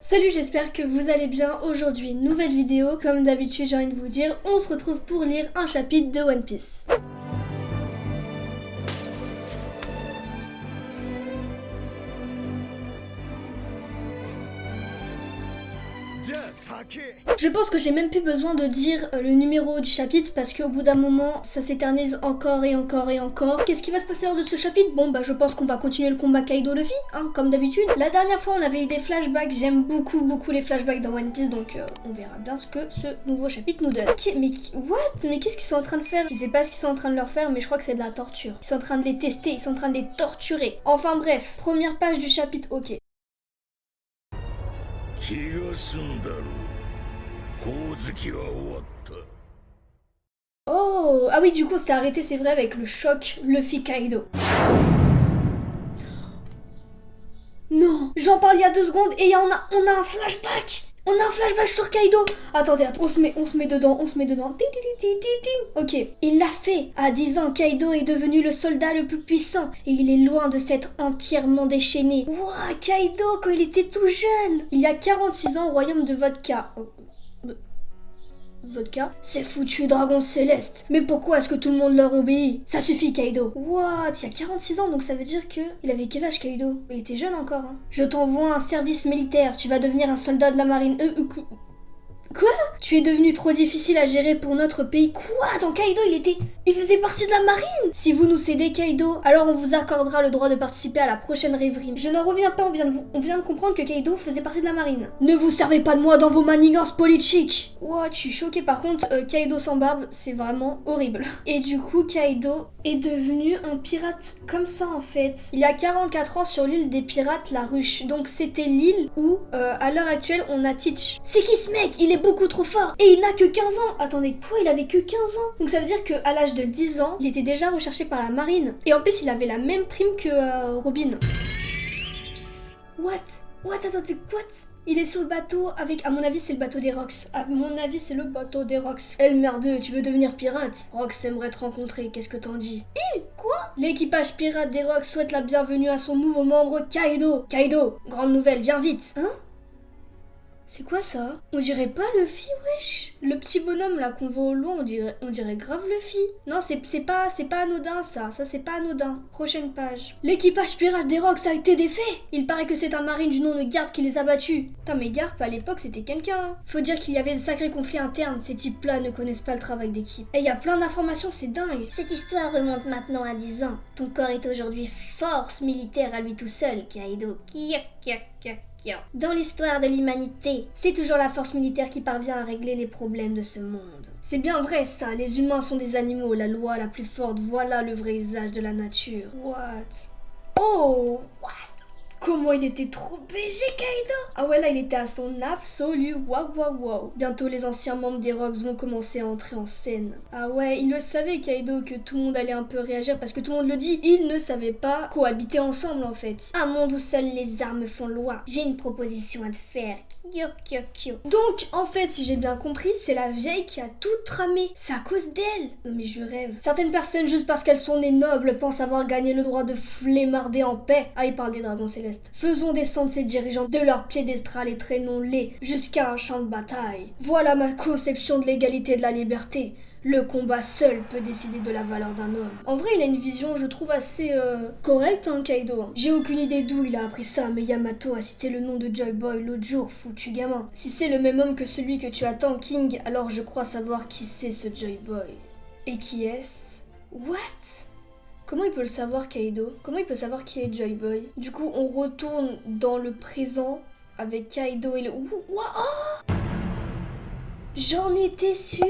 Salut, j'espère que vous allez bien. Aujourd'hui, nouvelle vidéo. Comme d'habitude, j'ai envie de vous dire, on se retrouve pour lire un chapitre de One Piece. Je pense que j'ai même plus besoin de dire le numéro du chapitre parce qu'au bout d'un moment, ça s'éternise encore et encore et encore. Qu'est-ce qui va se passer lors de ce chapitre? Bon, je pense qu'on va continuer le combat Kaido-Luffy, hein, comme d'habitude. La dernière fois, on avait eu des flashbacks. J'aime beaucoup les flashbacks dans One Piece, donc on verra bien ce que ce nouveau chapitre nous donne. Mais qu'est-ce qu'ils sont en train de faire? Je sais pas ce qu'ils sont en train de leur faire, mais je crois que c'est de la torture. Ils sont en train de les tester, ils sont en train de les torturer. Enfin bref, première page du chapitre, ok. Oh, ah oui, du coup, on s'est arrêté, c'est vrai, avec le choc Luffy Kaido. Non, j'en parle il y a 2 secondes et on a un flashback. On a un flashback sur Kaido. Attendez, on se met dedans. Ok, il l'a fait. À 10 ans, Kaido est devenu le soldat le plus puissant et il est loin de s'être entièrement déchaîné. Ouah, Kaido quand il était tout jeune. Il y a 46 ans au royaume de Vodka. Vodka? C'est foutu dragon céleste. Mais pourquoi est-ce que tout le monde leur obéit? Ça suffit Kaido. What? Il y a 46 ans, donc ça veut dire que... Il avait quel âge Kaido? Il était jeune encore, hein. Je t'envoie un service militaire, tu vas devenir un soldat de la marine. Quoi? Tu es devenu trop difficile à gérer pour notre pays. Quoi? Attends, Kaido, il faisait partie de la marine? Si vous nous cédez Kaido, alors on vous accordera le droit de participer à la prochaine rêverie. Je n'en reviens pas, on vient de comprendre que Kaido faisait partie de la marine. Ne vous servez pas de moi dans vos manigances politiques. What? Je suis choquée par contre, Kaido sans barbe, c'est vraiment horrible. Et du coup, Kaido est devenu un pirate comme ça en fait. Il y a 44 ans sur l'île des pirates, la ruche. Donc c'était l'île où, à l'heure actuelle, on a Teach. C'est qui ce mec? Il est beaucoup trop fort. Et il n'a que 15 ans. Attendez, quoi? Il avait que 15 ans? Donc ça veut dire qu'à l'âge de 10 ans, il était déjà recherché par la marine. Et en plus, il avait la même prime que Robin. What? Attendez, what? Il est sur le bateau avec... À mon avis, c'est le bateau des Rocks. À mon avis, c'est le bateau des Rocks. Elle merdeux, tu veux devenir pirate? Rocks aimerait te rencontrer, qu'est-ce que t'en dis? Quoi? L'équipage pirate des Rocks souhaite la bienvenue à son nouveau membre, Kaido. Kaido, grande nouvelle, viens vite. Hein? C'est quoi ça? On dirait pas Luffy, wesh. Le petit bonhomme là qu'on voit au loin, on dirait grave Luffy. Non, c'est pas anodin ça c'est pas anodin. Prochaine page. L'équipage pirate des Rocks a été défait. Il paraît que c'est un marine du nom de Garp qui les a battus. Putain, mais Garp à l'époque c'était quelqu'un. Faut dire qu'il y avait de sacrés conflits internes, ces types là ne connaissent pas le travail d'équipe. Et il y a plein d'informations, c'est dingue. Cette histoire remonte maintenant à 10 ans. Ton corps est aujourd'hui force militaire à lui tout seul, Kaido. Dans l'histoire de l'humanité, c'est toujours la force militaire qui parvient à régler les problèmes de ce monde. C'est bien vrai ça, les humains sont des animaux, la loi la plus forte, voilà le vrai usage de la nature. What? Oh, what? Comment il était trop BG Kaido! Ah ouais, là il était à son absolu wow. Bientôt les anciens membres des Rocks vont commencer à entrer en scène. Ah ouais, il le savait Kaido que tout le monde allait un peu réagir parce que tout le monde le dit. Il ne savait pas cohabiter ensemble en fait. Un monde où seules les armes font loi. J'ai une proposition à te faire. Donc en fait, si j'ai bien compris, c'est la vieille qui a tout tramé. C'est à cause d'elle. Non mais je rêve. Certaines personnes, juste parce qu'elles sont nées nobles, pensent avoir gagné le droit de flémarder en paix. Ah, il parle des dragons célestes. Faisons descendre ces dirigeants de leur piédestal et traînons-les jusqu'à un champ de bataille. Voilà ma conception de l'égalité et de la liberté. Le combat seul peut décider de la valeur d'un homme. En vrai, il a une vision, je trouve, assez correcte, hein, Kaido. J'ai aucune idée d'où il a appris ça, mais Yamato a cité le nom de Joy Boy l'autre jour, foutu gamin. Si c'est le même homme que celui que tu attends, King, alors je crois savoir qui c'est ce Joy Boy. Et qui est-ce? What? Comment il peut le savoir, Kaido? Comment il peut savoir qui est Joy Boy? Du coup, on retourne dans le présent avec Kaido et le... Oh, j'en étais sûre,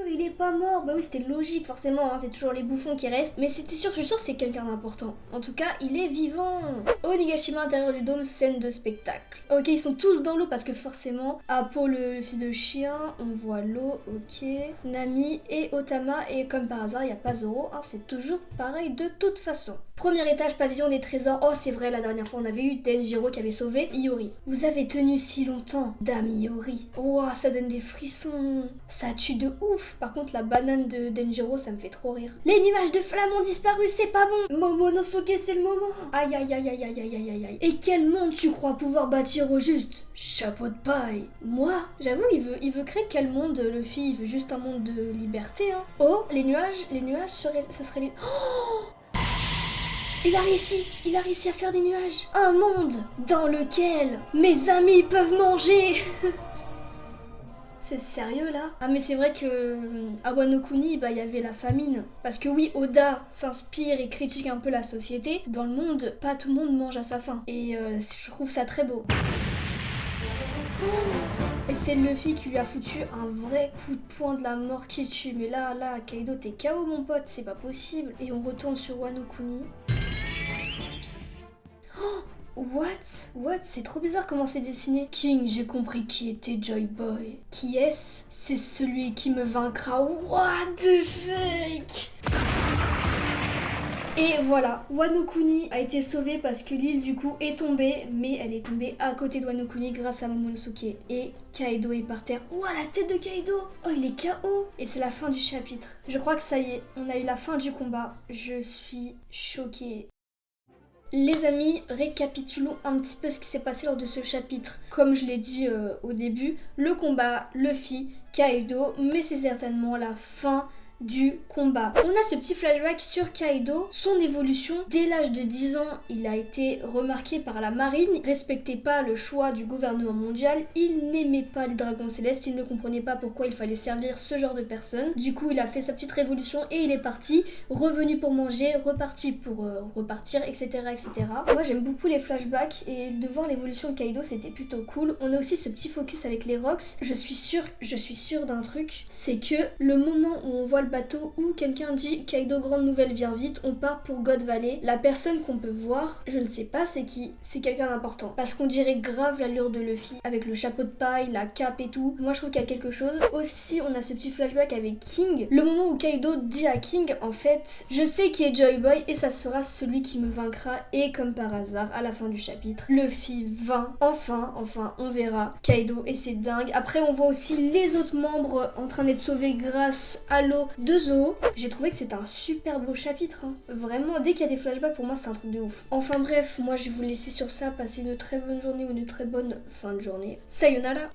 il est pas mort. Bah oui, c'était logique, forcément, hein, c'est toujours les bouffons qui restent. Mais c'était sûr, je suis sûre que c'est quelqu'un d'important. En tout cas, il est vivant. Onigashima, intérieur du dôme, scène de spectacle. Ok, ils sont tous dans l'eau parce que forcément, Apo, le fils de chien, on voit l'eau, ok. Nami et Otama, et comme par hasard, il n'y a pas Zoro, hein, c'est toujours pareil de toute façon. Premier étage, pavillon des trésors. Oh, c'est vrai, la dernière fois, on avait eu Denjiro qui avait sauvé Iori. Vous avez tenu si longtemps, dame Iori. Oh, ça donne des frissons. Ça tue de ouf. Par contre, la banane de Denjiro, ça me fait trop rire. Les nuages de flammes ont disparu, c'est pas bon. Momonosuke, c'est le moment. Aïe, aïe, aïe, aïe, aïe, aïe, aïe, aïe. Et quel monde tu crois pouvoir bâtir au juste? Chapeau de paille. Moi, j'avoue, il veut créer quel monde, Luffy? Il veut juste un monde de liberté, hein. Oh, les nuages, ça serait les... Oh, il a réussi à faire des nuages. Un monde dans lequel mes amis peuvent manger. C'est sérieux là? Ah mais c'est vrai que à Wano Kuni, il y avait la famine. Parce que oui, Oda s'inspire et critique un peu la société. Dans le monde, pas tout le monde mange à sa faim. Et je trouve ça très beau. Et c'est Luffy qui lui a foutu un vrai coup de poing de la mort qui tue. Mais là, Kaido, t'es KO mon pote, c'est pas possible. Et on retourne sur Wano Kuni. What? C'est trop bizarre comment c'est dessiné. King, j'ai compris qui était Joy Boy. Qui est-ce? C'est celui qui me vaincra. What the fuck? Et voilà, Wano Kuni a été sauvée parce que l'île du coup est tombée, mais elle est tombée à côté de Wano Kuni grâce à Momonosuke. Et Kaido est par terre. Ouah, la tête de Kaido! Oh, il est KO! Et c'est la fin du chapitre. Je crois que ça y est, on a eu la fin du combat. Je suis choquée. Les amis, récapitulons un petit peu ce qui s'est passé lors de ce chapitre. Comme je l'ai dit au début, le combat, Luffy, Kaido, mais c'est certainement la fin du combat. On a ce petit flashback sur Kaido, son évolution. Dès l'âge de 10 ans, il a été remarqué par la marine, il respectait pas le choix du gouvernement mondial, il n'aimait pas les dragons célestes, il ne comprenait pas pourquoi il fallait servir ce genre de personnes. Du coup, il a fait sa petite révolution et il est parti, revenu pour manger, reparti pour repartir, etc., etc. Moi, j'aime beaucoup les flashbacks et de voir l'évolution de Kaido, c'était plutôt cool. On a aussi ce petit focus avec les rocks. Je suis sûre d'un truc, c'est que le moment où on voit le bateau où quelqu'un dit Kaido, grande nouvelle, viens vite, on part pour God Valley. La personne qu'on peut voir, je ne sais pas c'est qui, c'est quelqu'un d'important. Parce qu'on dirait grave l'allure de Luffy, avec le chapeau de paille, la cape et tout. Moi je trouve qu'il y a quelque chose. Aussi on a ce petit flashback avec King. Le moment où Kaido dit à King, en fait, je sais qui est Joy Boy et ça sera celui qui me vaincra. Et comme par hasard, à la fin du chapitre, Luffy vainc. Enfin, on verra Kaido et c'est dingue. Après on voit aussi les autres membres en train d'être sauvés grâce à l'eau de Zou. J'ai trouvé que c'était un super beau chapitre, hein. Vraiment, dès qu'il y a des flashbacks, pour moi c'est un truc de ouf. Enfin bref, moi je vais vous laisser sur ça, passer une très bonne journée ou une très bonne fin de journée. Sayonara.